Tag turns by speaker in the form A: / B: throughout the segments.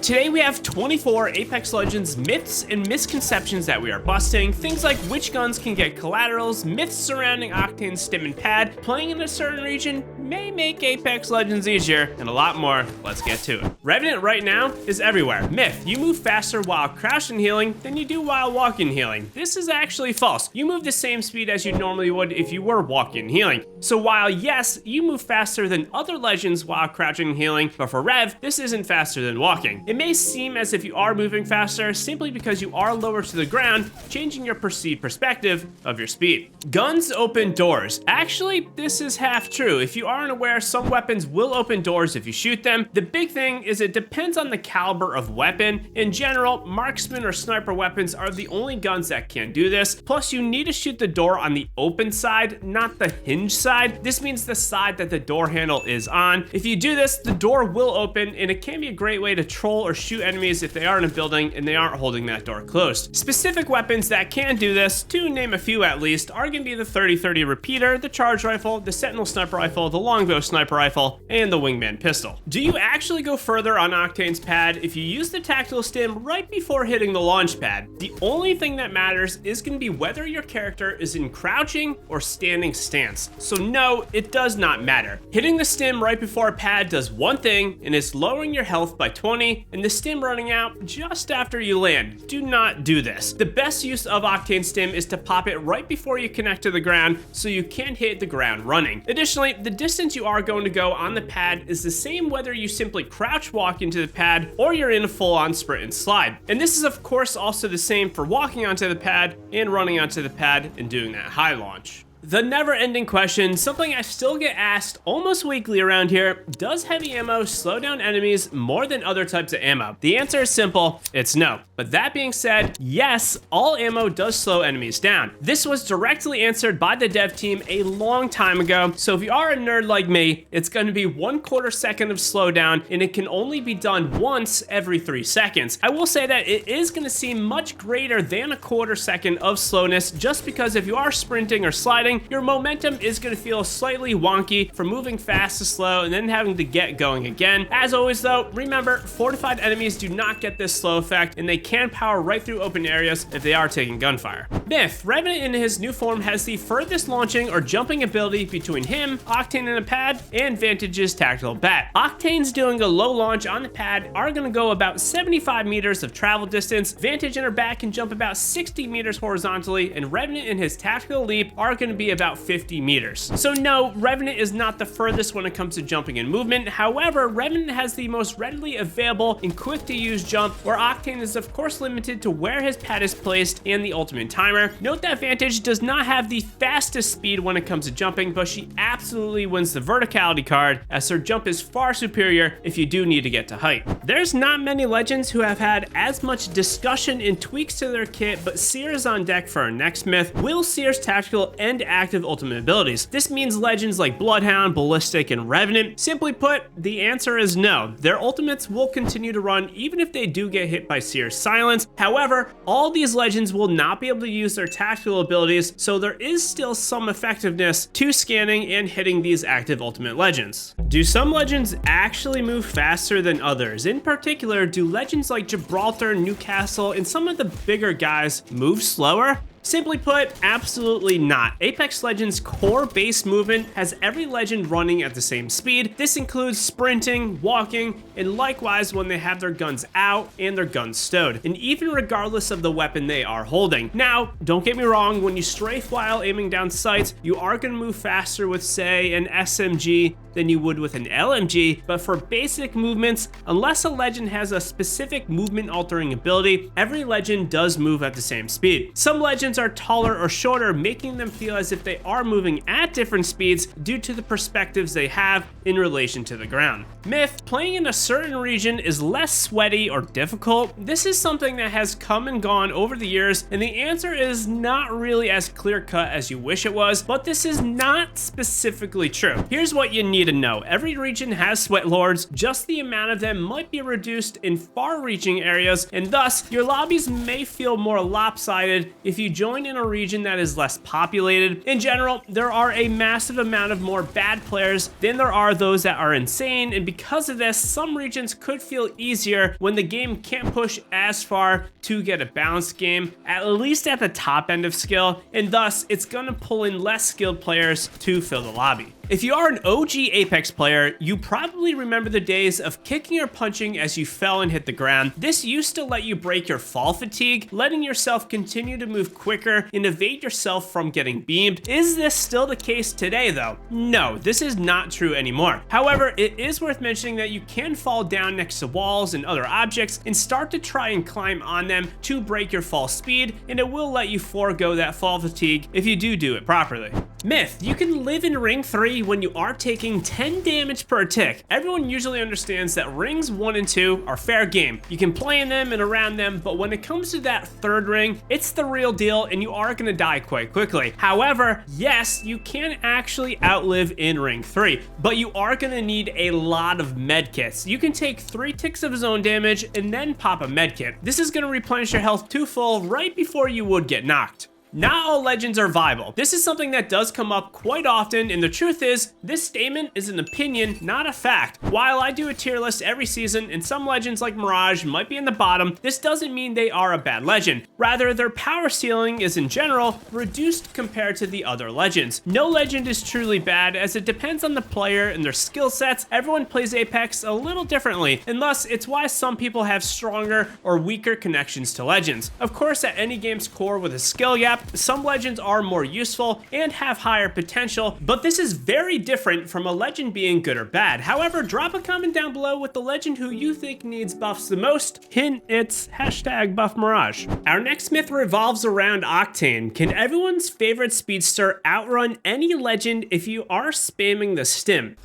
A: Today we have 24 Apex Legends myths and misconceptions that we are busting, things like which guns can get collaterals, myths surrounding Octane's stim and pad, playing in a certain region may make Apex Legends easier, and a lot more. Let's get to it. Revenant right now is everywhere. Myth, you move faster while crouching healing than you do while walking healing. This is actually false. You move the same speed as you normally would if you were walking healing. So while yes, you move faster than other legends while crouching healing, but for Rev, this isn't faster than walking. It may seem as if you are moving faster simply because you are lower to the ground, changing your perceived perspective of your speed. Guns open doors. Actually, this is half true. If you aren't aware, some weapons will open doors if you shoot them. The big thing is it depends on the caliber of weapon. In general, marksman or sniper weapons are the only guns that can do this. Plus, you need to shoot the door on the open side, not the hinge side. This means the side that the door handle is on. If you do this, the door will open, and it can be a great way to troll or shoot enemies if they are in a building and they aren't holding that door closed. Specific weapons that can do this, to name a few at least, are going to be the 30-30 repeater, the charge rifle, the sentinel sniper rifle, the longbow sniper rifle, and the wingman pistol. Do you actually go further on Octane's pad if you use the tactical stim right before hitting the launch pad? The only thing that matters is going to be whether your character is in crouching or standing stance. So no, it does not matter. Hitting the stim right before a pad does one thing, and it's lowering your health by 20, and the stim running out just after you land. Do not do this. The best use of Octane stim is to pop it right before you connect to the ground so you can't hit the ground running. Additionally, the distance you are going to go on the pad is the same whether you simply crouch walk into the pad or you're in a full-on sprint and slide. And this is of course also the same for walking onto the pad and running onto the pad and doing that high launch. The never-ending question, something I still get asked almost weekly around here: does heavy ammo slow down enemies more than other types of ammo? The answer is simple, it's no. But that being said, yes, all ammo does slow enemies down. This was directly answered by the dev team a long time ago, so if you are a nerd like me, it's going to be 1/4 second of slowdown, and it can only be done once every 3 seconds. I will say that it is going to seem much greater than 1/4 second of slowness, just because if you are sprinting or sliding, your momentum is going to feel slightly wonky from moving fast to slow and then having to get going again. As always though, remember, fortified enemies do not get this slow effect, and they can power right through open areas if they are taking gunfire. Myth, Revenant in his new form has the furthest launching or jumping ability between him, Octane in a pad, and Vantage's tactical bat. Octane's doing a low launch on the pad are going to go about 75 meters of travel distance. Vantage in her bat can jump about 60 meters horizontally, and Revenant in his tactical leap are going to be about 50 meters. So no, Revenant is not the furthest when it comes to jumping and movement. However, Revenant has the most readily available and quick to use jump, where Octane is of course limited to where his pad is placed and the ultimate timer. Note that Vantage does not have the fastest speed when it comes to jumping, but she absolutely wins the verticality card, as her jump is far superior if you do need to get to height. There's not many legends who have had as much discussion and tweaks to their kit, but Seer is on deck for our next myth. Will Seer's tactical and active ultimate abilities? This means legends like Bloodhound, Ballistic, and Revenant. Simply put, the answer is no. Their ultimates will continue to run even if they do get hit by Seer's silence. However, all these legends will not be able to use their tactical abilities, so there is still some effectiveness to scanning and hitting these active ultimate legends. Do some legends actually move faster than others? In particular, do legends like Gibraltar, Newcastle, and some of the bigger guys move slower? Simply put, absolutely not. Apex Legends' core base movement has every legend running at the same speed. This includes sprinting, walking, and likewise when they have their guns out and their guns stowed, and even regardless of the weapon they are holding. Now, don't get me wrong, when you strafe while aiming down sights, you are going to move faster with, say, an SMG than you would with an LMG, but for basic movements, unless a legend has a specific movement altering ability, every legend does move at the same speed. Some legends are taller or shorter, making them feel as if they are moving at different speeds due to the perspectives they have in relation to the ground. Myth, playing in a certain region is less sweaty or difficult. This is something that has come and gone over the years, and the answer is not really as clear-cut as you wish it was, but this is not specifically true. Here's what you need to know. Every region has sweat lords, just the amount of them might be reduced in far-reaching areas, and thus your lobbies may feel more lopsided if you join in a region that is less populated. In general, there are a massive amount of more bad players than there are those that are insane, and because of this, some regions could feel easier when the game can't push as far to get a balanced game, at least at the top end of skill, and thus it's gonna pull in less skilled players to fill the lobby. If you are an OG Apex player, you probably remember the days of kicking or punching as you fell and hit the ground. This used to let you break your fall fatigue, letting yourself continue to move quicker and evade yourself from getting beamed. Is this still the case today though? No, this is not true anymore. However, it is worth mentioning that you can fall down next to walls and other objects and start to try and climb on them to break your fall speed, and it will let you forego that fall fatigue if you do it properly. Myth, you can live in Ring 3 when you are taking 10 damage per tick. Everyone usually understands that Rings 1 and 2 are fair game. You can play in them and around them, but when it comes to that third ring, it's the real deal and you are gonna die quite quickly. However, yes, you can actually outlive in Ring 3, but you are gonna need a lot of medkits. You can take 3 ticks of zone damage and then pop a medkit. This is gonna replenish your health to full right before you would get knocked. Not all legends are viable. This is something that does come up quite often, and the truth is, this statement is an opinion, not a fact. While I do a tier list every season, and some legends like Mirage might be in the bottom, this doesn't mean they are a bad legend. Rather, their power ceiling is in general reduced compared to the other legends. No legend is truly bad, as it depends on the player and their skill sets. Everyone plays Apex a little differently, and thus it's why some people have stronger or weaker connections to legends. Of course, at any game's core with a skill gap, some legends are more useful and have higher potential, but this is very different from a legend being good or bad. However, drop a comment down below with the legend who you think needs buffs the most. Hint, it's #BuffMirage. Our next myth revolves around Octane. Can everyone's favorite speedster outrun any legend if you are spamming the stim?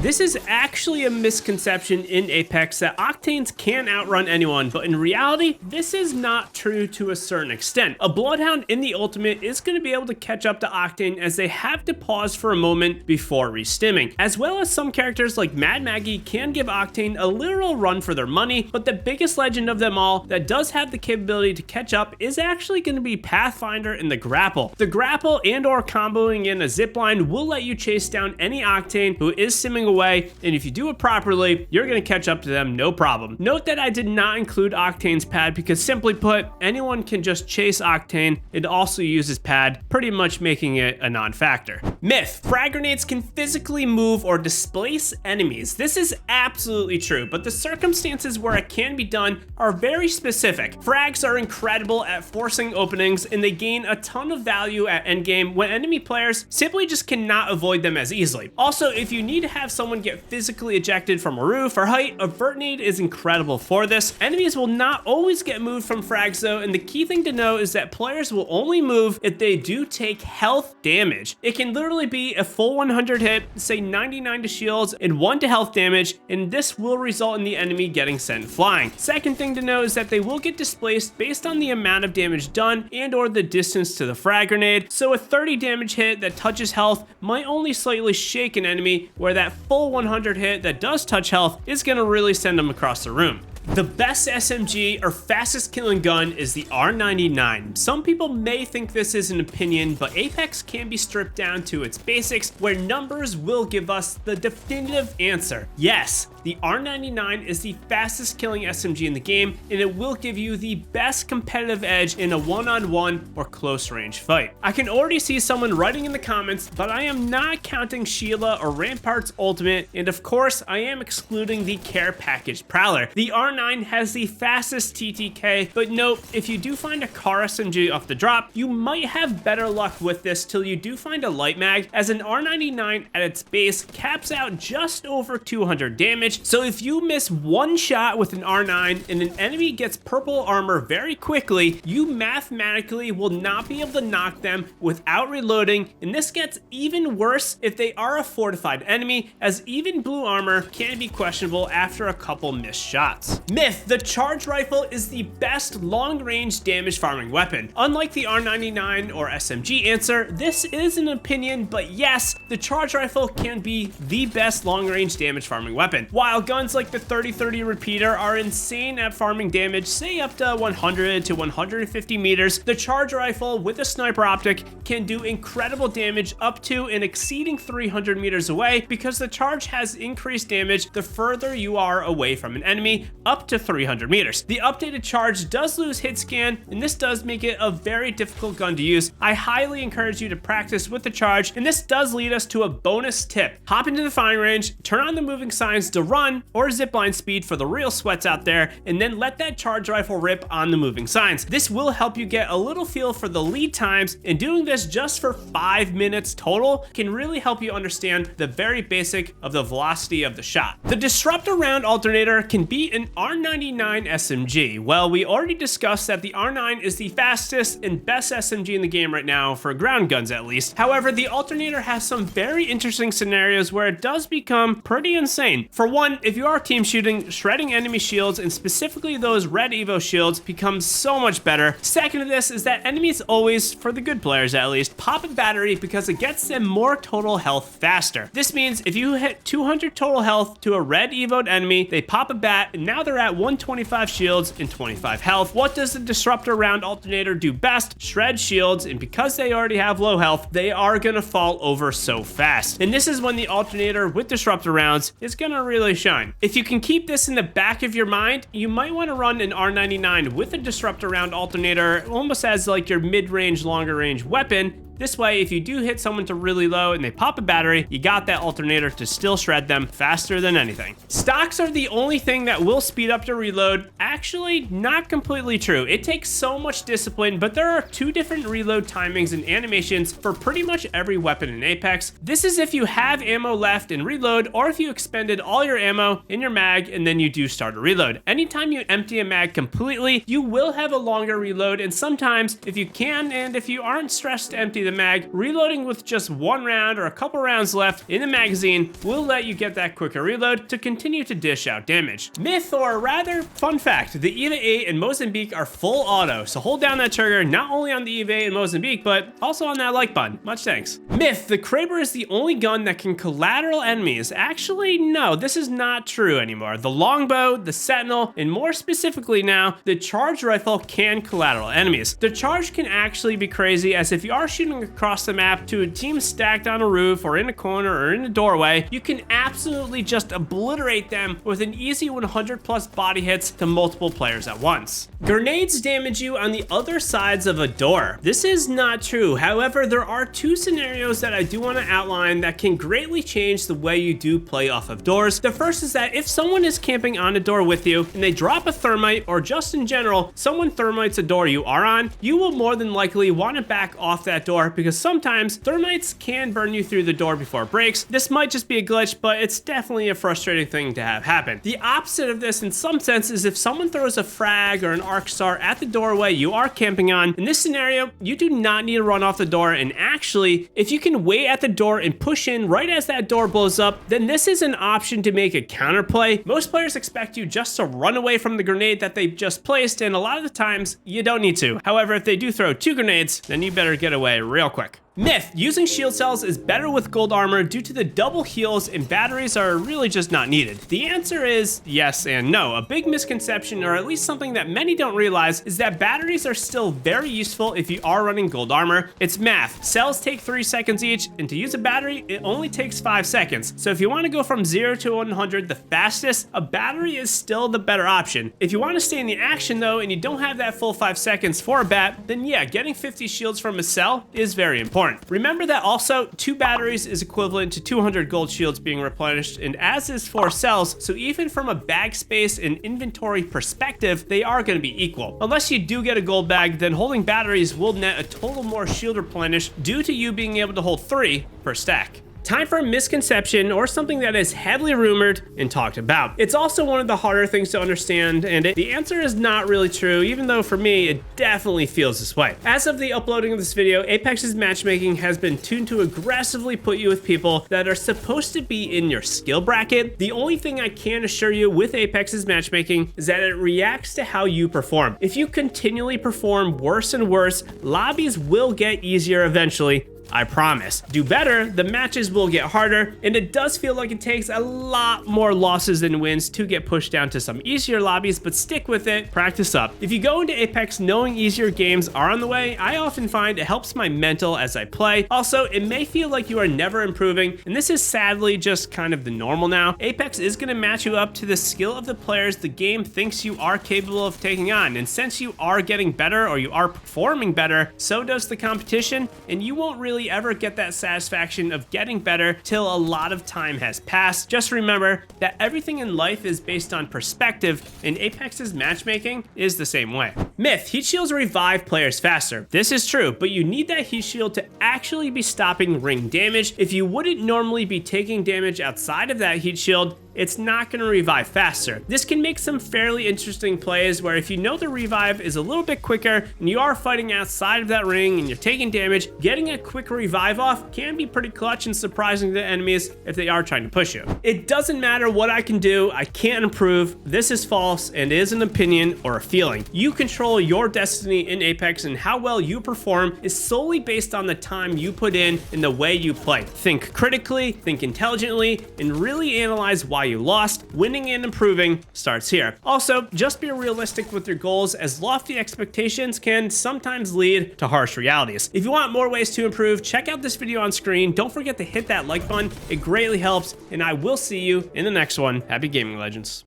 A: This is actually a misconception in Apex that Octanes can outrun anyone, but in reality, this is not true to a certain extent. A Bloodhound in the Ultimate is going to be able to catch up to Octane as they have to pause for a moment before re-stimming, as well as some characters like Mad Maggie can give Octane a literal run for their money, but the biggest legend of them all that does have the capability to catch up is actually going to be Pathfinder in the Grapple. The Grapple and or comboing in a zipline will let you chase down any Octane who is simming away, and if you do it properly, you're gonna catch up to them no problem. Note that I did not include Octane's pad because simply put, anyone can just chase Octane. It also uses pad, pretty much making it a non-factor. Myth, frag grenades can physically move or displace enemies. This is absolutely true, but the circumstances where it can be done are very specific. Frags are incredible at forcing openings, and they gain a ton of value at endgame when enemy players simply just cannot avoid them as easily. Also, if you need to have someone get physically ejected from a roof or height, a vert nade is incredible for this. Enemies will not always get moved from frags though, and the key thing to know is that players will only move if they do take health damage. It can literally be a full 100 hit, say 99 to shields and 1 to health damage, and this will result in the enemy getting sent flying. Second thing to know is that they will get displaced based on the amount of damage done and or the distance to the frag grenade. So a 30 damage hit that touches health might only slightly shake an enemy, where that full 100 hit that does touch health is going to really send them across the room. The best SMG or fastest killing gun is the R99. Some people may think this is an opinion, but Apex can be stripped down to its basics, where numbers will give us the definitive answer. Yes, the R99 is the fastest killing SMG in the game, and it will give you the best competitive edge in a one-on-one or close range fight. I can already see someone writing in the comments, but I am not counting Sheila or Rampart's ultimate, and of course I am excluding the care package Prowler. The R9 has the fastest TTK, but note, if you do find a car SMG off the drop, you might have better luck with this till you do find a light mag, as an R99 at its base caps out just over 200 damage. So if you miss one shot with an R9 and an enemy gets purple armor very quickly, you mathematically will not be able to knock them without reloading, and this gets even worse if they are a fortified enemy, as even blue armor can be questionable after a couple missed shots. Myth, the charge rifle is the best long-range damage farming weapon. Unlike the R99 or SMG answer, this is an opinion, but yes, the charge rifle can be the best long-range damage farming weapon. While guns like the 30-30 repeater are insane at farming damage, say up to 100 to 150 meters, the charge rifle with a sniper optic can do incredible damage up to and exceeding 300 meters away, because the charge has increased damage the further you are away from an enemy, up to 300 meters. The updated charge does lose hit scan, and this does make it a very difficult gun to use. I highly encourage you to practice with the charge, and this does lead us to a bonus tip. Hop into the firing range, turn on the moving signs to run or zipline speed for the real sweats out there, and then let that charge rifle rip on the moving signs. This will help you get a little feel for the lead times, and doing this just for 5 minutes total can really help you understand the very basic of the velocity of the shot. The disruptor round alternator can beat an R99 SMG. Well, we already discussed that the R9 is the fastest and best SMG in the game right now, for ground guns at least. However, the alternator has some very interesting scenarios where it does become pretty insane. For one, if you are team shooting, shredding enemy shields, and specifically those red Evo shields, becomes so much better. Second to this is that enemies always, for the good players at least, pop a battery because it gets them more total health faster. This means if you hit 200 total health to a red Evo'd enemy, they pop a bat, and now they're at 125 shields and 25 health. What does the disruptor round alternator do best? Shred shields, and because they already have low health, they are gonna fall over so fast. And this is when the alternator with disruptor rounds is gonna really shine. If you can keep this in the back of your mind, you might want to run an R99 with a disruptor round alternator almost as like your mid-range, longer range weapon. This way, if you do hit someone to really low and they pop a battery, you got that alternator to still shred them faster than anything. Stocks are the only thing that will speed up your reload. Actually, not completely true. It takes so much discipline, but there are 2 different reload timings and animations for pretty much every weapon in Apex. This is if you have ammo left and reload, or if you expended all your ammo in your mag and then you do start a reload. Anytime you empty a mag completely, you will have a longer reload, and sometimes if you can and if you aren't stressed to empty the mag, reloading with just 1 round or a couple rounds left in the magazine will let you get that quicker reload to continue to dish out damage. Myth, or rather fun fact, the EVA 8 and Mozambique are full auto, so hold down that trigger not only on the EVA and Mozambique, but also on that like button. Much thanks. Myth, the Kraber is the only gun that can collateral enemies. Actually, no, this is not true anymore. The longbow, the sentinel, and more specifically now, the charge rifle can collateral enemies. The charge can actually be crazy, as if you are shooting across the map to a team stacked on a roof or in a corner or in a doorway, you can absolutely just obliterate them with an easy 100+ body hits to multiple players at once. Grenades damage you on the other sides of a door. This is not true. However, there are 2 scenarios that I do want to outline that can greatly change the way you do play off of doors. The first is that if someone is camping on a door with you and they drop a thermite, or just in general, someone thermites a door you are on, you will more than likely want to back off that door, because sometimes thermites can burn you through the door before it breaks. This might just be a glitch, but it's definitely a frustrating thing to have happen. The opposite of this in some sense is if someone throws a frag or an arc star at the doorway you are camping on. In this scenario, you do not need to run off the door, and actually, if you can wait at the door and push in right as that door blows up, then this is an option to make a counterplay. Most players expect you just to run away from the grenade that they've just placed, and a lot of the times, you don't need to. However, if they do throw 2 grenades, then you better get away real quick. Myth, using shield cells is better with gold armor due to the double heals and batteries are really just not needed. The answer is yes and no. A big misconception, or at least something that many don't realize, is that batteries are still very useful if you are running gold armor. It's math. Cells take 3 seconds each, and to use a battery, it only takes 5 seconds. So if you want to go from 0 to 100 the fastest, a battery is still the better option. If you want to stay in the action though, and you don't have that full 5 seconds for a bat, then yeah, getting 50 shields from a cell is very important. Remember that also 2 batteries is equivalent to 200 gold shields being replenished, and as is 4 cells, so even from a bag space and inventory perspective, they are going to be equal. Unless you do get a gold bag, then holding batteries will net a total more shield replenish due to you being able to hold 3 per stack. Time for a misconception, or something that is heavily rumored and talked about. It's also one of the harder things to understand, and the answer is not really true, even though for me, it definitely feels this way. As of the uploading of this video, Apex's matchmaking has been tuned to aggressively put you with people that are supposed to be in your skill bracket. The only thing I can assure you with Apex's matchmaking is that it reacts to how you perform. If you continually perform worse and worse, lobbies will get easier eventually, I promise. Do better, the matches will get harder, and it does feel like it takes a lot more losses than wins to get pushed down to some easier lobbies, but stick with it, practice up. If you go into Apex knowing easier games are on the way, I often find it helps my mental as I play. Also, it may feel like you are never improving, and this is sadly just kind of the normal now. Apex is going to match you up to the skill of the players the game thinks you are capable of taking on, and since you are getting better or you are performing better, so does the competition, and you won't really ever get that satisfaction of getting better till a lot of time has passed. Just remember that everything in life is based on perspective, and Apex's matchmaking is the same way. Myth: heat shields revive players faster. This is true, but you need that heat shield to actually be stopping ring damage. If you wouldn't normally be taking damage outside of that heat shield, it's not going to revive faster. This can make some fairly interesting plays where if you know the revive is a little bit quicker and you are fighting outside of that ring and you're taking damage, getting a quick revive off can be pretty clutch and surprising to enemies if they are trying to push you. It doesn't matter what I can do, I can't improve. This is false and is an opinion or a feeling. You control your destiny in Apex, and how well you perform is solely based on the time you put in and the way you play. Think critically, think intelligently, and really analyze why you lost. Winning and improving starts here. Also, just be realistic with your goals, as lofty expectations can sometimes lead to harsh realities. If you want more ways to improve, check out this video on screen. Don't forget to hit that like button. It greatly helps, and I will see you in the next one. Happy gaming, legends.